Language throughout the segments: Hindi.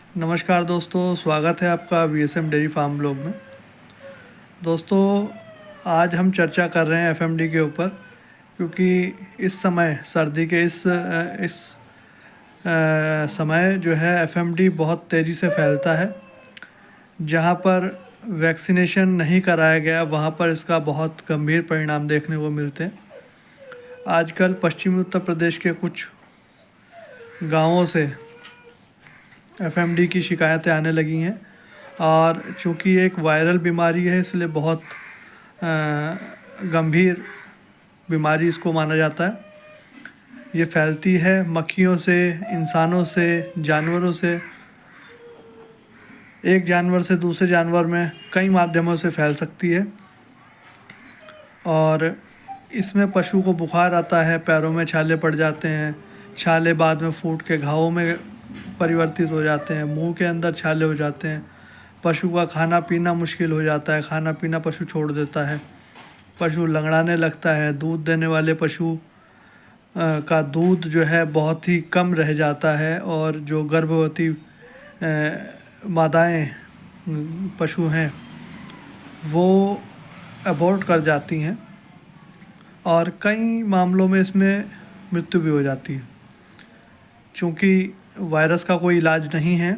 नमस्कार दोस्तों, स्वागत है आपका वीएसएम डेयरी फार्म ब्लॉग में। दोस्तों, आज हम चर्चा कर रहे हैं एफएमडी के ऊपर, क्योंकि इस समय सर्दी के समय जो है एफएमडी बहुत तेज़ी से फैलता है। जहां पर वैक्सीनेशन नहीं कराया गया वहां पर इसका बहुत गंभीर परिणाम देखने को मिलते हैं। आजकल पश्चिमी उत्तर प्रदेश के कुछ गांवों से एफएमडी की शिकायतें आने लगी हैं, और चूँकि एक वायरल बीमारी है इसलिए बहुत गंभीर बीमारी इसको माना जाता है। ये फैलती है मक्खियों से, इंसानों से, जानवरों से। एक जानवर से दूसरे जानवर में कई माध्यमों से फैल सकती है, और इसमें पशु को बुखार आता है, पैरों में छाले पड़ जाते हैं, छाले बाद में फूट के घावों में परिवर्तित हो जाते हैं, मुंह के अंदर छाले हो जाते हैं, पशु का खाना पीना मुश्किल हो जाता है, खाना पीना पशु छोड़ देता है, पशु लंगड़ाने लगता है, दूध देने वाले पशु का दूध जो है बहुत ही कम रह जाता है, और जो गर्भवती मादाएं पशु हैं वो अबॉर्ट कर जाती हैं, और कई मामलों में इसमें मृत्यु भी हो जाती है। चूँकि वायरस का कोई इलाज नहीं है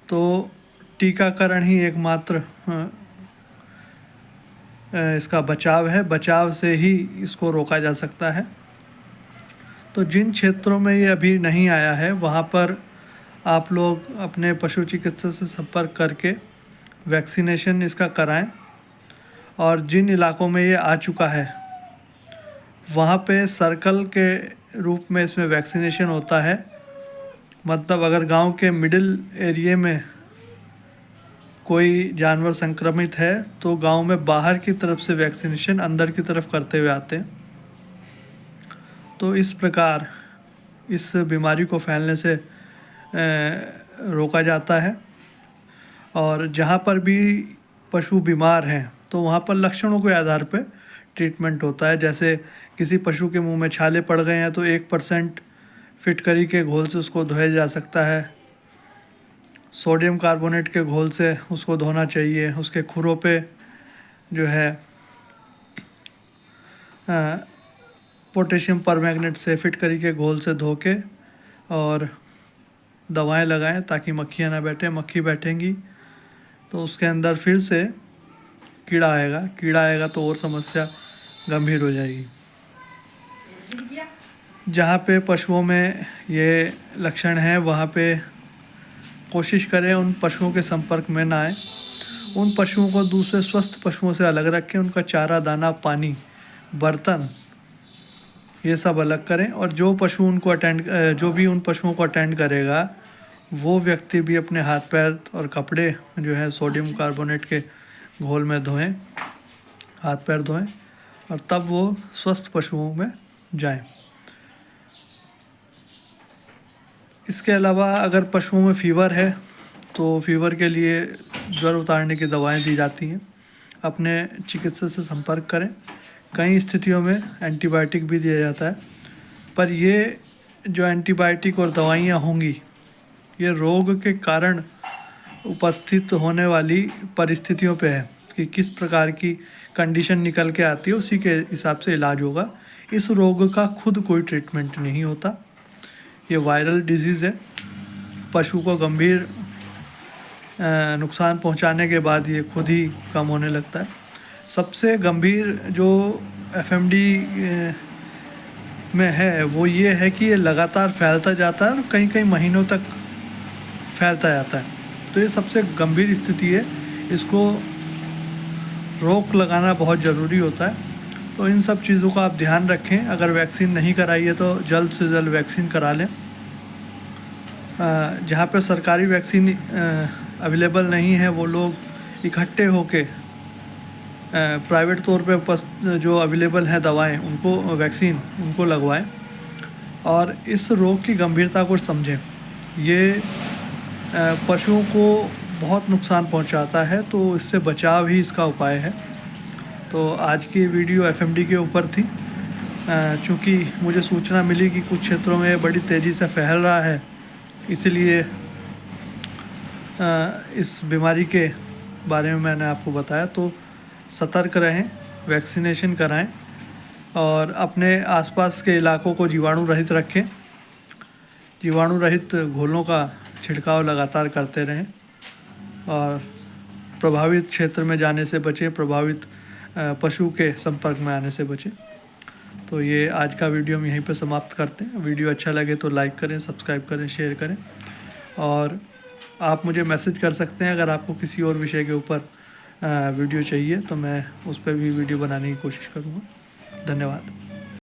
तो टीकाकरण ही एकमात्र इसका बचाव है। बचाव से ही इसको रोका जा सकता है। तो जिन क्षेत्रों में ये अभी नहीं आया है वहाँ पर आप लोग अपने पशु चिकित्सक से संपर्क करके वैक्सीनेशन इसका कराएं, और जिन इलाकों में ये आ चुका है वहाँ पे सर्कल के रूप में इसमें वैक्सीनेशन होता है। मतलब अगर गांव के मिडिल एरिया में कोई जानवर संक्रमित है तो गांव में बाहर की तरफ से वैक्सीनेशन अंदर की तरफ करते हुए आते हैं। तो इस प्रकार इस बीमारी को फैलने से रोका जाता है। और जहां पर भी पशु बीमार हैं तो वहां पर लक्षणों के आधार पर ट्रीटमेंट होता है। जैसे किसी पशु के मुंह में छाले पड़ गए हैं तो 1% फिटकरी के घोल से उसको धोया जा सकता है, सोडियम कार्बोनेट के घोल से उसको धोना चाहिए। उसके खुरों पे जो है पोटेशियम परमैंगनेट से फिटकरी के घोल से धो के और दवाएं लगाएं ताकि मक्खियाँ ना बैठे। मक्खी बैठेंगी तो उसके अंदर फिर से कीड़ा आएगा तो और समस्या गंभीर हो जाएगी। जहाँ पे पशुओं में ये लक्षण हैं वहाँ पे कोशिश करें उन पशुओं के संपर्क में ना आए। उन पशुओं को दूसरे स्वस्थ पशुओं से अलग रखें। उनका चारा, दाना, पानी, बर्तन ये सब अलग करें। और जो भी उन पशुओं को अटेंड करेगा वो व्यक्ति भी अपने हाथ पैर और कपड़े जो है सोडियम कार्बोनेट के घोल में धोएं, हाथ पैर धोएं, और तब वो स्वस्थ पशुओं में जाएं। इसके अलावा अगर पशुओं में फ़ीवर है तो फ़ीवर के लिए ज्वर उतारने की दवाएं दी जाती हैं। अपने चिकित्सक से संपर्क करें। कई स्थितियों में एंटीबायोटिक भी दिया जाता है, पर ये जो एंटीबायोटिक और दवाइयाँ होंगी ये रोग के कारण उपस्थित होने वाली परिस्थितियों पे है कि किस प्रकार की कंडीशन निकल के आती है, उसी के हिसाब से इलाज होगा। इस रोग का खुद कोई ट्रीटमेंट नहीं होता। ये वायरल डिजीज़ है। पशु को गंभीर नुकसान पहुंचाने के बाद ये खुद ही कम होने लगता है। सबसे गंभीर जो एफएमडी में है वो ये है कि ये लगातार फैलता जाता है और कई कई महीनों तक फैलता जाता है। तो ये सबसे गंभीर स्थिति है। इसको रोक लगाना बहुत ज़रूरी होता है। तो इन सब चीज़ों का आप ध्यान रखें। अगर वैक्सीन नहीं कराई है तो जल्द से जल्द वैक्सीन करा लें। जहाँ पर सरकारी वैक्सीन अवेलेबल नहीं है वो लोग इकट्ठे होके प्राइवेट तौर पे जो अवेलेबल है दवाएं उनको लगवाएं, और इस रोग की गंभीरता को समझें। ये पशुओं को बहुत नुकसान पहुंचाता है, तो इससे बचाव ही इसका उपाय है। तो आज की वीडियो एफएमडी के ऊपर थी। चूँकि मुझे सूचना मिली कि कुछ क्षेत्रों में बड़ी तेज़ी से फैल रहा है, इसलिए इस बीमारी के बारे में मैंने आपको बताया। तो सतर्क रहें, वैक्सीनेशन कराएं और अपने आसपास के इलाकों को जीवाणु रहित रखें। जीवाणु रहित घोलों का छिड़काव लगातार करते रहें और प्रभावित क्षेत्र में जाने से बचें, प्रभावित पशु के संपर्क में आने से बचें। तो ये आज का वीडियो हम यहीं पे समाप्त करते हैं। वीडियो अच्छा लगे तो लाइक करें, सब्सक्राइब करें, शेयर करें और आप मुझे मैसेज कर सकते हैं अगर आपको किसी और विषय के ऊपर वीडियो चाहिए तो मैं उस पर भी वीडियो बनाने की कोशिश करूँगा। धन्यवाद।